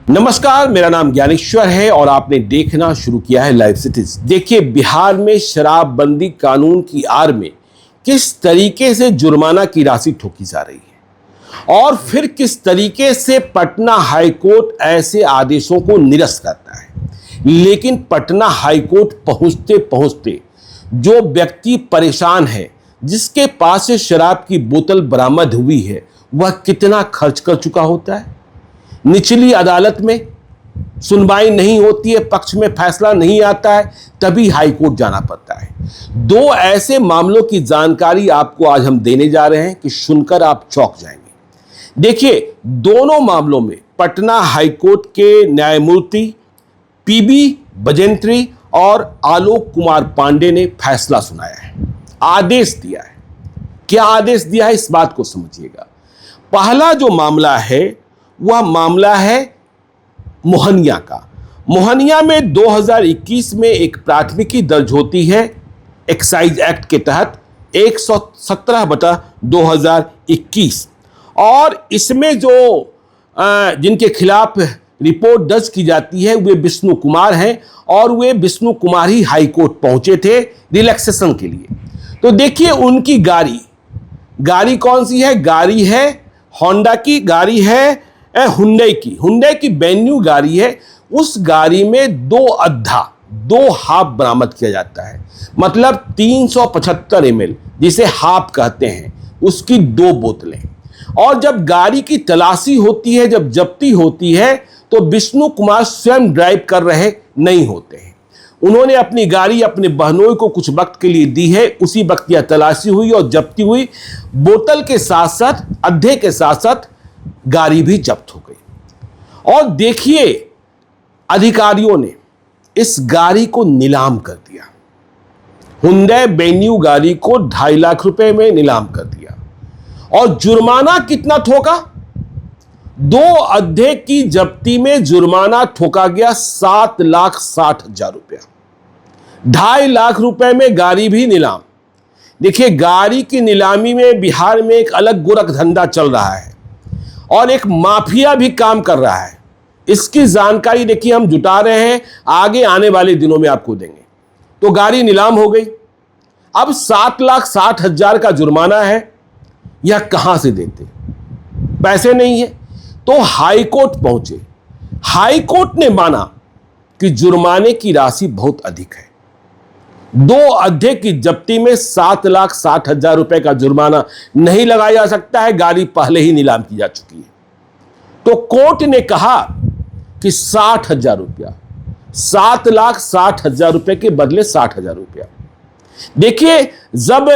नमस्कार, मेरा नाम ज्ञानेश्वर है और आपने देखना शुरू किया है लाइव सिटीज। देखिए, बिहार में शराबबंदी कानून की आड़ में किस तरीके से जुर्माना की राशि ठोकी जा रही है और फिर किस तरीके से पटना हाईकोर्ट ऐसे आदेशों को निरस्त करता है। लेकिन पटना हाईकोर्ट पहुंचते पहुंचते जो व्यक्ति परेशान है, जिसके पास से शराब की बोतल बरामद हुई है, वह कितना खर्च कर चुका होता है। निचली अदालत में सुनवाई नहीं होती है, पक्ष में फैसला नहीं आता है, तभी हाईकोर्ट जाना पड़ता है। दो ऐसे मामलों की जानकारी आपको आज हम देने जा रहे हैं कि सुनकर आप चौंक जाएंगे। देखिए, दोनों मामलों में पटना हाईकोर्ट के न्यायमूर्ति पीबी बजेंत्री और आलोक कुमार पांडे ने फैसला सुनाया है, आदेश दिया है। क्या आदेश दिया है, इस बात को समझिएगा। पहला जो मामला है वह मामला है मोहनिया का। मोहनिया में 2021 में एक प्राथमिकी दर्ज होती है एक्साइज एक्ट के तहत 117/2021, और इसमें जो जिनके खिलाफ रिपोर्ट दर्ज की जाती है वे विष्णु कुमार हैं, और वे विष्णु कुमार ही हाईकोर्ट पहुंचे थे रिलैक्सेशन के लिए। तो देखिए, उनकी गाड़ी कौन सी है? गाड़ी है होंडा की, गाड़ी है हुंडई की वेन्यू गाड़ी है। उस गाड़ी में दो हाफ बरामद किया जाता है, मतलब 375 ml, जिसे हाफ कहते हैं, उसकी 2 बोतलें। और जब गाड़ी की तलाशी होती है, जब जब्ती होती है, तो विष्णु कुमार स्वयं ड्राइव कर रहे नहीं होते हैं। उन्होंने अपनी गाड़ी अपने बहनोई को कुछ वक्त के लिए दी है। उसी वक्त यह तलाशी हुई और जब्ती हुई। बोतल के साथ साथ, अद्धे के साथ साथ गाड़ी भी जब्त हो गई। और देखिए, अधिकारियों ने इस गाड़ी को नीलाम कर दिया। हुंडई वेन्यू गाड़ी को 2.5 लाख रुपए में नीलाम कर दिया। और जुर्माना कितना ठोका? 2 अद्धे की जब्ती में जुर्माना ठोका गया 7,60,000 रुपया। 2.5 लाख रुपए में गाड़ी भी नीलाम। देखिए, गाड़ी की नीलामी में बिहार में एक अलग गोरख धंधा चल रहा है और एक माफिया भी काम कर रहा है। इसकी जानकारी देखिए हम जुटा रहे हैं, आगे आने वाले दिनों में आपको देंगे। तो गाड़ी नीलाम हो गई। अब 7,60,000 का जुर्माना है, यह कहां से देते? पैसे नहीं है। तो हाईकोर्ट पहुंचे। हाईकोर्ट ने माना कि जुर्माने की राशि बहुत अधिक है। 2 अद्धे की जब्ती में 7,60,000 रुपए का जुर्माना नहीं लगाया जा सकता है। गाड़ी पहले ही नीलाम की जा चुकी है। तो कोर्ट ने कहा कि 60,000 रुपया, 7,60,000 रुपए के बदले 60,000 रुपया। देखिए, जब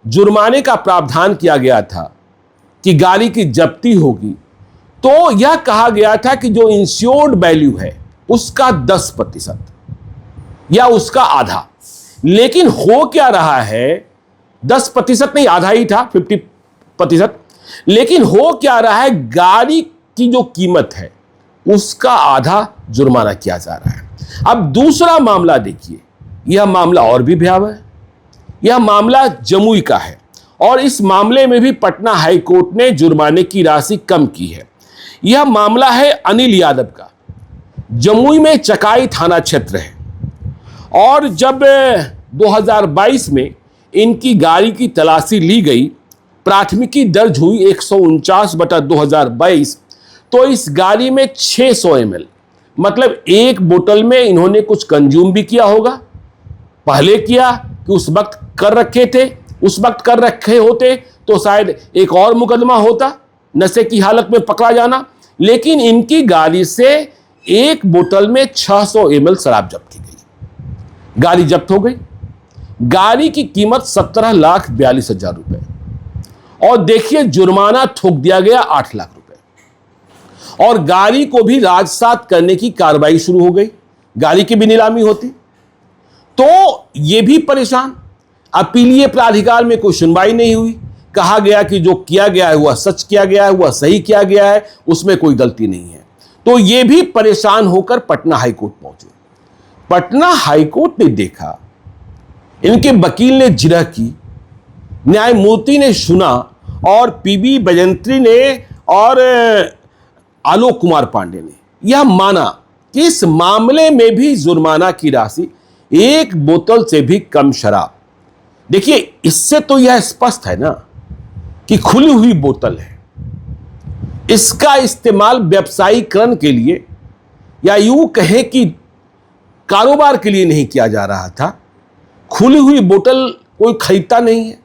जुर्माने का प्रावधान किया गया था कि गाड़ी की जब्ती होगी, तो यह कहा गया था कि जो इंश्योर्ड वैल्यू है उसका 10% या उसका आधा। लेकिन हो क्या रहा है, 10% नहीं, आधा ही था, 50%। लेकिन हो क्या रहा है, गाड़ी की जो कीमत है उसका आधा जुर्माना किया जा रहा है। अब दूसरा मामला देखिए, यह मामला और भी भयावह है। यह मामला जमुई का है और इस मामले में भी पटना हाईकोर्ट ने जुर्माने की राशि कम की है। यह मामला है अनिल यादव का। जमुई में चकाई थाना क्षेत्र है और जब 2022 में इनकी गाड़ी की तलाशी ली गई, प्राथमिकी दर्ज हुई 149/2022, तो इस गाड़ी में 600 ml, मतलब एक बोतल में इन्होंने कुछ कंज्यूम भी किया होगा। पहले किया कि उस वक्त कर रखे थे, उस वक्त कर रखे होते तो शायद एक और मुकदमा होता, नशे की हालत में पकड़ा जाना। लेकिन इनकी गाड़ी से एक बोतल में 600 ml शराब जब्त की गई। गाड़ी जब्त हो गई। गाड़ी की कीमत 17,42,000 रुपए, और देखिए जुर्माना ठोक दिया गया 8 लाख रुपए। और गाड़ी को भी राजसात करने की कार्रवाई शुरू हो गई। गाड़ी की भी नीलामी होती। तो ये भी परेशान। अपीलीय प्राधिकार में कोई सुनवाई नहीं हुई। कहा गया कि जो किया गया है वह सच किया गया है, वह सही किया गया है, उसमें कोई गलती नहीं है। तो ये भी परेशान होकर पटना हाईकोर्ट पहुंचे। पटना हाईकोर्ट ने देखा, इनके वकील ने जिरह की, न्यायमूर्ति ने सुना, और पीबी बजेंत्री ने और आलोक कुमार पांडे ने यह माना कि इस मामले में भी जुर्माना की राशि 1 बोतल से भी कम शराब। देखिए, इससे तो यह स्पष्ट है ना कि खुली हुई बोतल है, इसका इस्तेमाल व्यवसायीकरण के लिए या यूं कहें कि कारोबार के लिए नहीं किया जा रहा था। खुली हुई बोतल कोई खरीदता नहीं है।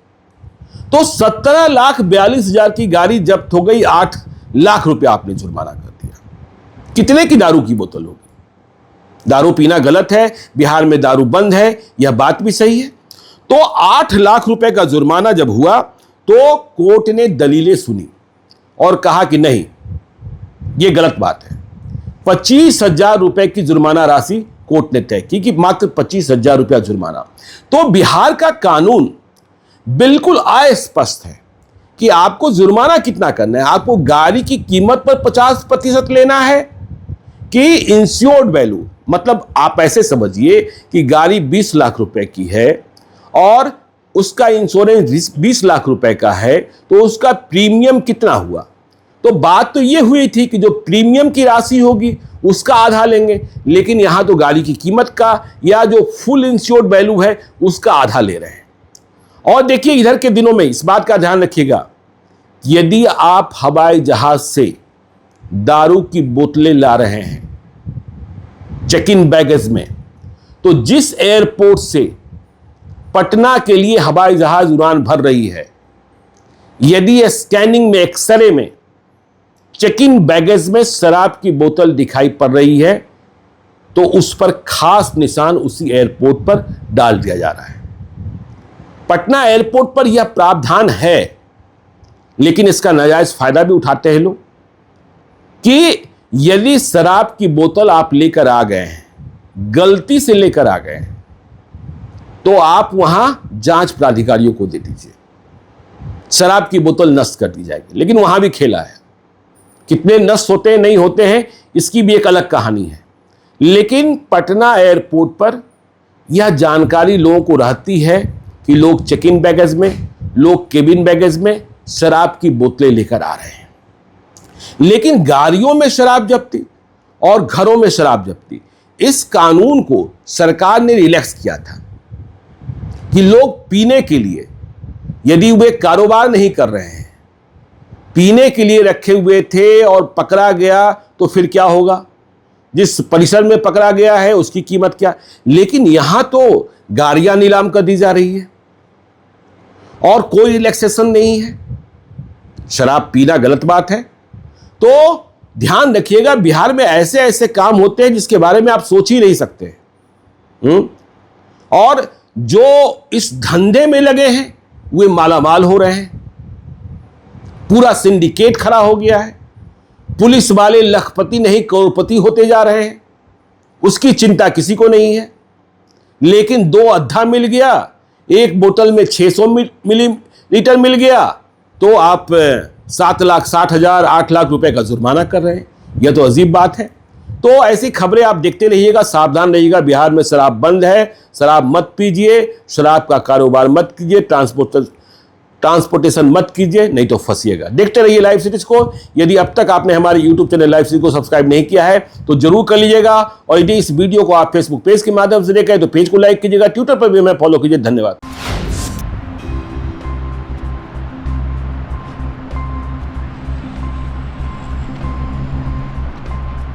तो 17,42,000 की गाड़ी जब्त हो गई, 8 लाख रुपया आपने जुर्माना कर दिया। कितने की दारू की बोतल होगी? दारू पीना गलत है, बिहार में दारू बंद है, यह बात भी सही है। तो 8 लाख रुपए का जुर्माना जब हुआ तो कोर्ट ने दलीलें सुनी और कहा कि नहीं, यह गलत बात है। 25,000 रुपए की जुर्माना राशि कोर्ट ने तय की कि मात्र 25,000 रुपया जुर्माना। तो बिहार का कानून बिल्कुल अस्पष्ट है कि आपको जुर्माना कितना करना है। आपको गाड़ी की कीमत पर 50% लेना है कि इंश्योर्ड वैल्यू, मतलब आप ऐसे समझिए कि गाड़ी 20 लाख रुपए की है और उसका इंश्योरेंस 20 लाख रुपए का है, तो उसका प्रीमियम कितना हुआ। तो बात तो यह हुई थी कि जो प्रीमियम की राशि होगी उसका आधा लेंगे, लेकिन यहां तो गाड़ी की कीमत का या जो फुल इंश्योर्ड वैल्यू है उसका आधा ले रहे हैं। और देखिए, इधर के दिनों में इस बात का ध्यान रखिएगा, यदि आप हवाई जहाज से दारू की बोतलें ला रहे हैं चेक इन बैगेज में, तो जिस एयरपोर्ट से पटना के लिए हवाई जहाज उड़ान भर रही है, यदि स्कैनिंग में, एक्सरे में चेक इन बैगेज में शराब की बोतल दिखाई पड़ रही है, तो उस पर खास निशान उसी एयरपोर्ट पर डाल दिया जा रहा है। पटना एयरपोर्ट पर यह प्रावधान है, लेकिन इसका नाजायज फायदा भी उठाते हैं लोग कि यदि शराब की बोतल आप लेकर आ गए हैं, गलती से लेकर आ गए हैं, तो आप वहां जांच प्राधिकारियों को दे दीजिए, शराब की बोतल नष्ट कर दी जाएगी। लेकिन वहां भी खेला है, कितने नष्ट होते हैं, नहीं होते हैं, इसकी भी एक अलग कहानी है। लेकिन पटना एयरपोर्ट पर यह जानकारी लोगों को रहती है कि लोग चेक इन बैगेज में, लोग केबिन बैगेज में शराब की बोतलें लेकर आ रहे हैं। लेकिन गाड़ियों में शराब जब्ती और घरों में शराब जब्ती, इस कानून को सरकार ने रिलैक्स किया था कि लोग पीने के लिए, यदि वे कारोबार नहीं कर रहे हैं, पीने के लिए रखे हुए थे और पकड़ा गया, तो फिर क्या होगा? जिस परिसर में पकड़ा गया है उसकी कीमत क्या। लेकिन यहां तो गाड़ियां नीलाम कर दी जा रही है और कोई रिलैक्सेशन नहीं है। शराब पीना गलत बात है। तो ध्यान रखिएगा, बिहार में ऐसे ऐसे काम होते हैं जिसके बारे में आप सोच ही नहीं सकते। और जो इस धंधे में लगे हैं वे मालामाल हो रहे हैं, पूरा सिंडिकेट खड़ा हो गया है। पुलिस वाले लखपति नहीं करोड़पति होते जा रहे हैं, उसकी चिंता किसी को नहीं है। लेकिन 2 अद्धा मिल गया, एक बोतल में 600 मिलीलीटर मिल गया, तो आप 7,60,000 8 लाख रुपए का जुर्माना कर रहे हैं। यह तो अजीब बात है। तो ऐसी खबरें आप देखते रहिएगा, सावधान रहिएगा। बिहार में शराब बंद है, शराब मत पीजिए, शराब का कारोबार मत कीजिए, ट्रांसपोर्टेशन मत कीजिए, नहीं तो फंसिएगा। देखते रहिए लाइव सिटीज को। यदि अब तक आपने हमारे यूट्यूब चैनल लाइव सिटीज को सब्सक्राइब नहीं किया है तो जरूर कर लीजिएगा। और यदि इस वीडियो को आप फेसबुक पेज के माध्यम से देखें तो पेज को लाइक कीजिएगा, ट्विटर पर भी हमें फॉलो कीजिए। धन्यवाद।